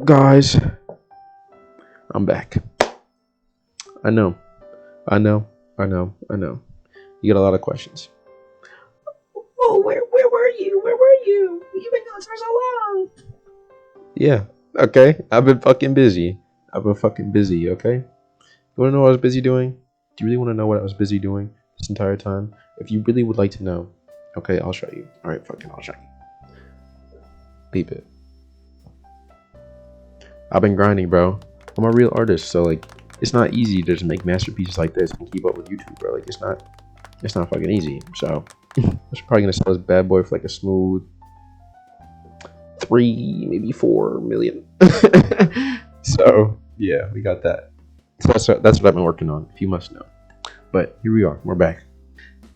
Guys, I'm back. I know, I know, I know, I know. You got a lot of questions. Oh, where were you? Where were you? You've been gone for so long. Yeah, okay. I've been fucking busy. Okay? You wanna know what I was busy doing? Do you really wanna know what I was busy doing this entire time? If you really would like to know, okay, I'll show you. Alright, fucking, I'll show you. Peep it. I've been grinding, bro. I'm a real artist, so like, it's not easy to just make masterpieces like this and keep up with YouTube, bro. Like, it's not fucking easy. So, I'm probably gonna sell this bad boy for like a smooth 3, maybe 4 million. So, yeah, we got that. So that's what I've been working on, if you must know. But here we are, we're back.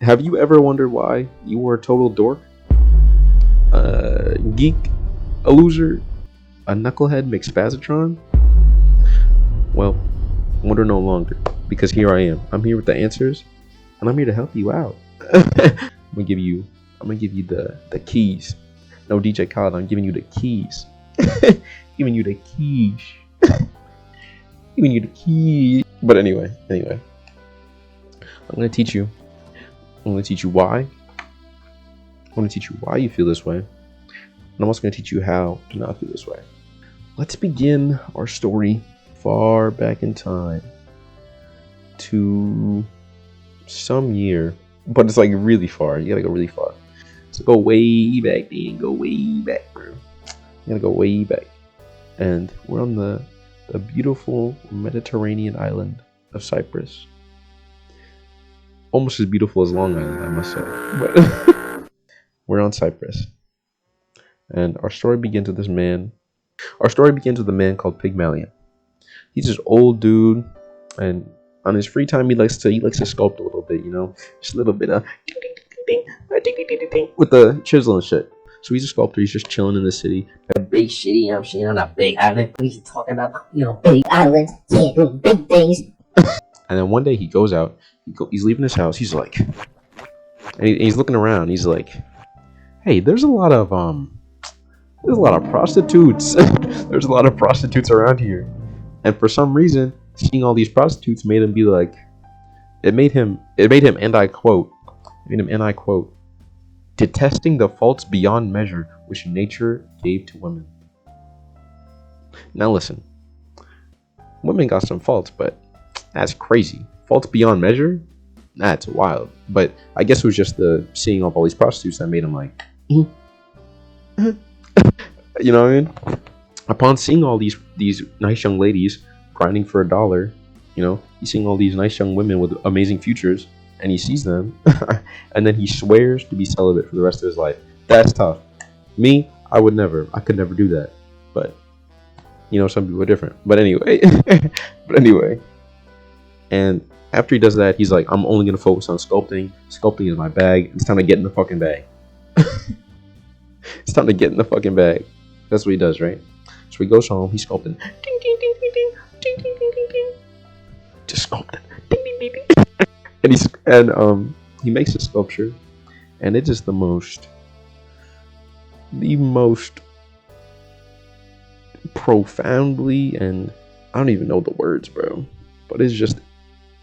Have you ever wondered why you were a total dork? A geek? A loser? A knucklehead McSpazatron? Well, wonder no longer, because here I am. I'm here with the answers, and I'm here to help you out. I'm gonna give you the keys. No, DJ Khaled, I'm giving you the keys. Giving you the keys. Giving you the keys. But anyway, I'm gonna teach you. I'm gonna teach you why. I'm gonna teach you why you feel this way. And I'm also gonna teach you how to not feel this way. Let's begin our story far back in time to some year, but it's like really far. You gotta go really far. So go way back then. Go way back, bro. You gotta go way back. And we're on the beautiful Mediterranean island of Cyprus. Almost as beautiful as Long Island, I must say. But we're on Cyprus. And our story begins with this man. Our story begins with a man called Pygmalion. He's this old dude, and on his free time he likes to sculpt a little bit, you know, just a little bit of with the chisel and shit. So he's a sculptor. He's just chilling in the city. A big city, I'm sitting on a big island. We should talk about, big islands, can't do big things. And then one day he goes out. He's leaving his house. He's like, and he's looking around. He's like, hey, there's a lot of prostitutes. There's a lot of prostitutes around here. And for some reason, seeing all these prostitutes made him be like, it made him, and I quote, detesting the faults beyond measure which nature gave to women. Now listen, women got some faults, but that's crazy. Faults beyond measure? That's wild. But I guess it was just the seeing all these prostitutes that made him like, you know what I mean? Upon seeing all these nice young ladies grinding for $1, he's seeing all these nice young women with amazing futures, and he sees them, and then he swears to be celibate for the rest of his life. That's tough. Me, I could never do that. But some people are different. But anyway, and after he does that, he's like, I'm only gonna focus on sculpting. Sculpting is my bag. It's time to get in the fucking bag. It's time to get in the fucking bag. That's what he does, right? So he goes home. He's sculpting. Ding, ding, ding, ding, ding, ding, ding, ding, ding, ding. Just sculpting. Ding, ding, ding, ding. And he makes a sculpture, and it is the most profoundly, and I don't even know the words, bro. But it's just,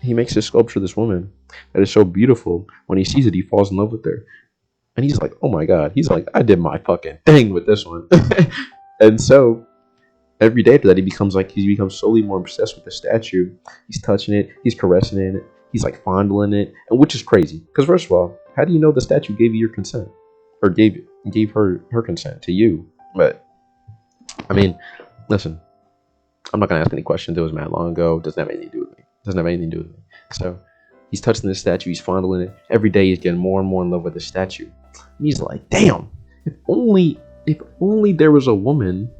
he makes this sculpture of this woman that is so beautiful. When he sees it, he falls in love with her. And he's like, oh my God. He's like, I did my fucking thing with this one. And so every day after that, he becomes slowly more obsessed with the statue. He's touching it. He's caressing it. He's like fondling it. And which is crazy. Because first of all, how do you know the statue gave you your consent? Or gave her consent to you? But, I mean, listen. I'm not going to ask any questions. It was mad long ago. Doesn't have anything to do with me. So he's touching the statue. He's fondling it. Every day he's getting more and more in love with the statue. And he's like, damn, if only there was a woman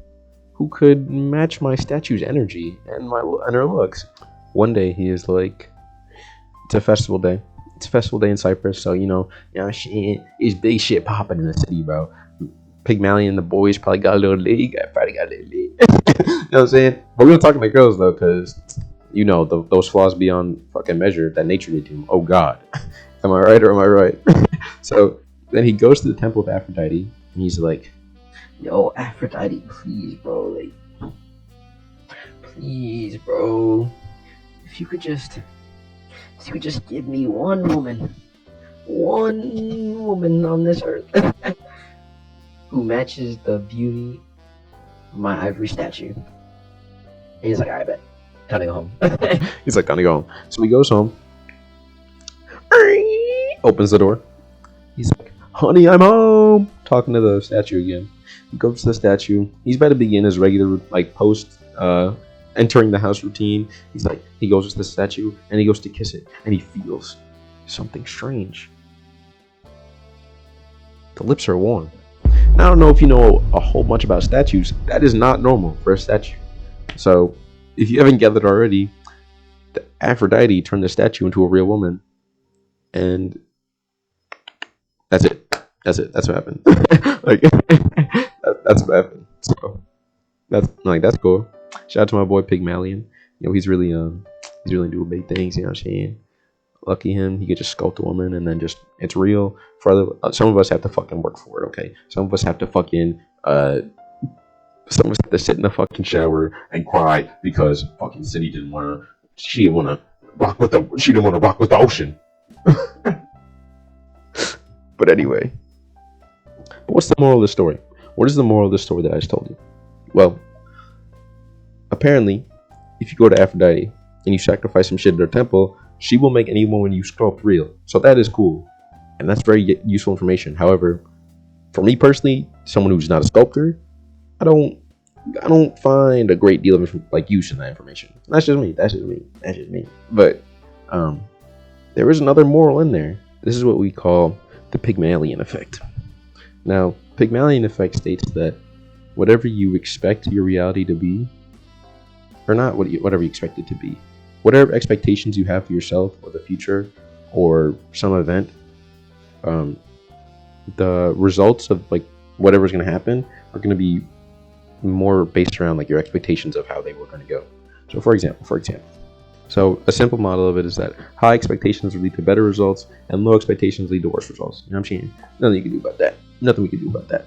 who could match my statue's energy and her looks. One day he is like, it's a festival day. It's a festival day in Cyprus, so shit, it's big shit popping in the city, bro. Pygmalion and the boys probably got a little lit. You know what I'm saying? But we're not talking to girls though, because those flaws beyond fucking measure that nature did to him. Oh God, am I right or am I right? So then he goes to the temple of Aphrodite, and he's like, Yo, Aphrodite, please, bro. Like, Please, bro. If you could just give me one woman on this earth who matches the beauty of my ivory statue. And he's like, I bet. Time to go home. He's like, time to go home. So he goes home. Opens the door. He's like, honey, I'm home. Talking to the statue again. He goes to the statue. He's about to begin his regular, like, post entering the house routine. He's like, he goes to the statue and he goes to kiss it, and he feels something strange. The lips are warm. Now, I don't know if you know a whole bunch about statues. That is not normal for a statue. So, if you haven't gathered already, the Aphrodite turned the statue into a real woman, and that's it. That's what happened. Like, that's what happened. So, that's cool. Shout out to my boy Pygmalion. You know, he's really doing big things. You know what I'm saying? Lucky him. He could just sculpt a woman, and then just it's real. For other, some of us have to fucking work for it. Okay, some of us have to fucking some of us have to sit in the fucking shower and cry because fucking city didn't want to. She didn't want to rock with the ocean. But anyway, what's the moral of the story? What is the moral of the story that I just told you? Well, apparently, if you go to Aphrodite and you sacrifice some shit at her temple, she will make any woman you sculpt real. So that is cool, and that's very useful information. However, for me personally, someone who's not a sculptor, I don't find a great deal of use in that information. That's just me. But there is another moral in there. This is what we call the Pygmalion effect. Now, Pygmalion effect states that whatever you expect your reality to be, or not whatever you expect it to be, whatever expectations you have for yourself or the future or some event, the results of like whatever's going to happen are going to be more based around like your expectations of how they were going to go. So for example, so a simple model of it is that high expectations lead to better results and low expectations lead to worse results. You know what I'm saying? Nothing we can do about that.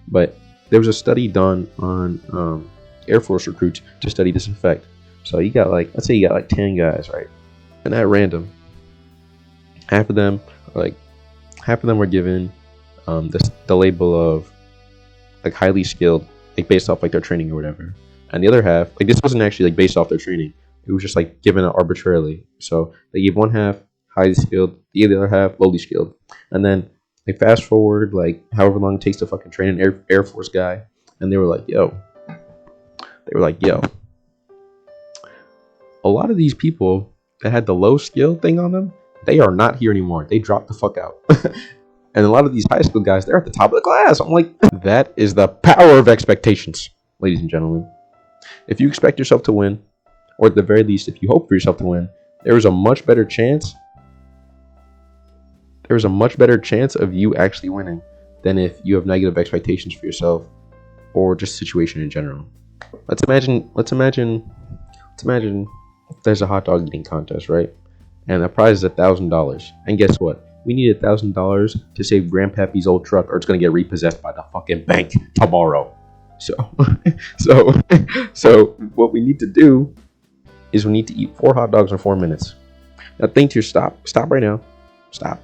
But there was a study done on Air Force recruits to study this effect. So let's say you got 10 guys, right? And at random, half of them were given the label of like highly skilled, like based off like their training or whatever. And the other half, like this wasn't actually like based off their training. It was just like given arbitrarily. So they gave one half highly skilled, the other half lowly skilled. And then they fast forward like however long it takes to fucking train an Air Force guy, and they were like, yo. A lot of these people that had the low skill thing on them, they are not here anymore. They dropped the fuck out. And a lot of these high school guys, they're at the top of the class. I'm like, that is the power of expectations, ladies and gentlemen. If you expect yourself to win, or at the very least, if you hope for yourself to win, there is a much better chance of you actually winning than if you have negative expectations for yourself or just situation in general. Let's imagine there's a hot dog eating contest, right? And the prize is $1,000. And guess what? We need $1,000 to save Grandpappy's old truck, or it's gonna get repossessed by the fucking bank tomorrow. So what we need to do is we need to eat 4 hot dogs in 4 minutes. Now think to yourself, stop right now, stop,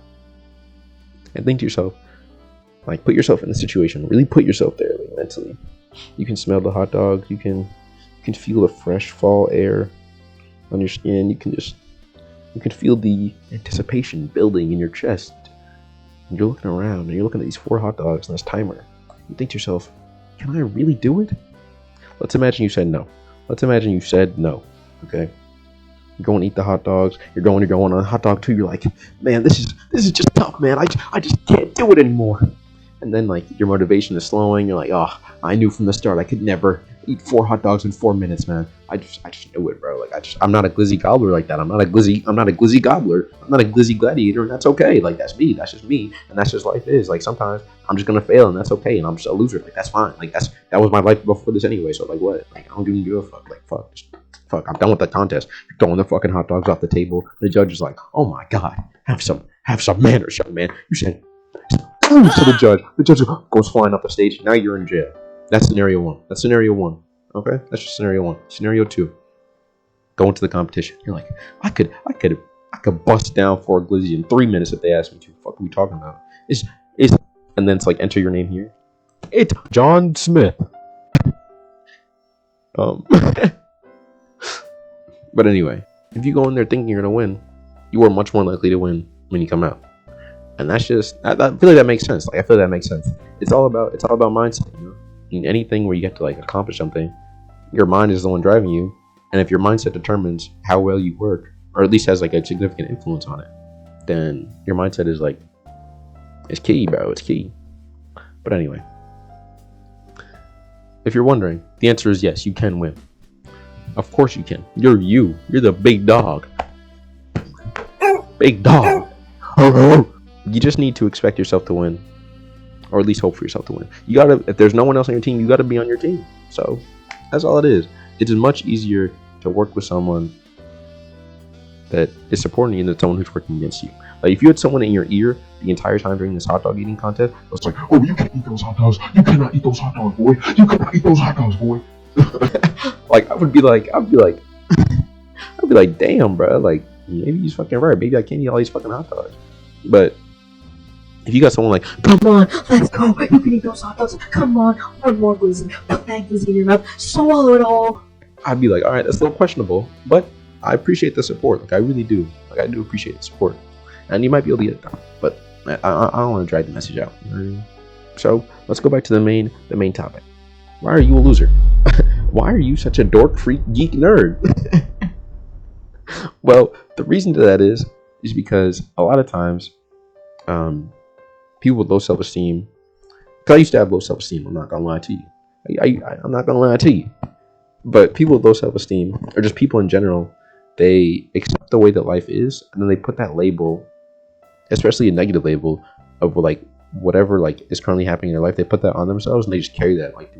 and think to yourself, like put yourself in the situation, really put yourself there, like mentally. You can smell the hot dogs, you can feel the fresh fall air on your skin, you can feel the anticipation building in your chest. And you're looking around and you're looking at these 4 hot dogs and this timer. You think to yourself, can I really do it? Let's imagine you said no. Okay? You go and eat the hot dogs. You're going on hot dog 2. You're like, man, this is just tough, man. I just can't do it anymore. And then like your motivation is slowing. You're like, oh, I knew from the start I could never eat 4 hot dogs in 4 minutes, man. I just knew it, bro. Like I'm not a glizzy gobbler like that. I'm not a glizzy gobbler. I'm not a glizzy gladiator, and that's okay. Like that's me. That's just me, and that's just life is. Like sometimes I'm just gonna fail, and that's okay. And I'm just a loser. Like that's fine. Like that was my life before this anyway. So like what? Like I don't even give a fuck. Like fuck. Fuck. I'm done with the contest. You're throwing the fucking hot dogs off the table. The judge is like, oh my god, have some manners, young man. You said to the judge. The judge goes flying up the stage. Now you're in jail. That's scenario 1. Okay? That's just scenario 1. Scenario 2. go into the competition. You're like, I could bust down for a glizzy in 3 minutes if they asked me to. Fuck, are we talking about? It's and then it's like enter your name here. It's John Smith. But anyway, if you go in there thinking you're gonna win, you are much more likely to win when you come out. And that's just, I feel like that makes sense. Like, I feel that makes sense. It's all about mindset, you know? In anything where you have to like accomplish something, your mind is the one driving you. And if your mindset determines how well you work, or at least has like a significant influence on it, then your mindset is like, it's key, bro. It's key. But anyway, if you're wondering, the answer is yes, you can win. Of course you can. You're the big dog. Big dog. You just need to expect yourself to win, or at least hope for yourself to win. You gotta, if there's no one else on your team, you gotta be on your team. So that's all it is. It is much easier to work with someone that is supporting you than someone who's working against you. Like, if you had someone in your ear the entire time during this hot dog eating contest, it was like, oh, you can't eat those hot dogs. You cannot eat those hot dogs, boy. You cannot eat those hot dogs, boy. Like, I'd be like, damn, bro. Like, maybe he's fucking right. Maybe I can't eat all these fucking hot dogs. But if you got someone like, come on, let's go. You can eat those hot dogs. Come on, one more glizzy. Put that glizzy in your mouth. Swallow it all. I'd be like, all right, that's a little questionable, but I appreciate the support. Like, I really do. Like, I do appreciate the support. And you might be able to get it done, but I don't want to drag the message out. So let's go back to the main topic. Why are you a loser? Why are you such a dork, freak, geek, nerd? Well, the reason to that is because a lot of times, people with low self-esteem, because I used to have low self-esteem, I'm not gonna lie to you. I'm not gonna lie to you. But people with low self-esteem, or just people in general, they accept the way that life is, and then they put that label, especially a negative label, of like whatever like is currently happening in their life. They put that on themselves, and they just carry that like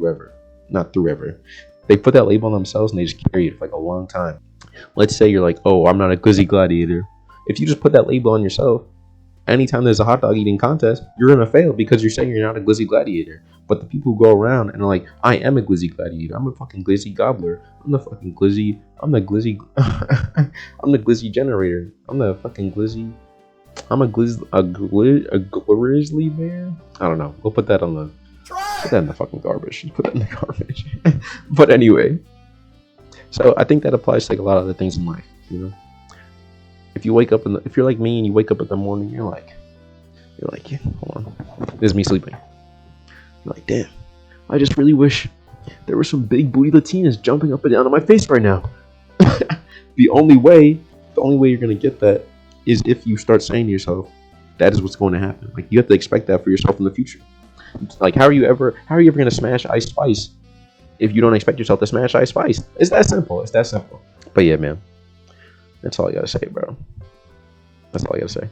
not through ever. They put that label on themselves, and they just carry it for like a long time. Let's say you're like, oh, I'm not a glizzy gladiator. If you just put that label on yourself, anytime there's a hot dog eating contest, you're gonna fail because you're saying you're not a glizzy gladiator. But the people who go around and are like, I am a glizzy gladiator. I'm a fucking glizzy gobbler. I'm the fucking glizzy. I'm the glizzy. I'm the glizzy generator. I'm the fucking glizzy. I'm a grizzly bear. I don't know. We'll put that in the fucking garbage. Just put that in the garbage. But anyway, so I think that applies to like a lot of other things in life. You know, if you wake up if you're like me and you wake up in the morning, you're like, yeah, hold on, this is me sleeping. You're like, damn, I just really wish there were some big booty Latinas jumping up and down on my face right now. The only way you're gonna get that is if you start saying to yourself, that is what's going to happen. Like, you have to expect that for yourself in the future. Like, how are you ever gonna smash Ice Spice if you don't expect yourself to smash Ice Spice? It's that simple. But yeah, man, that's all I gotta say, bro. That's all I gotta say.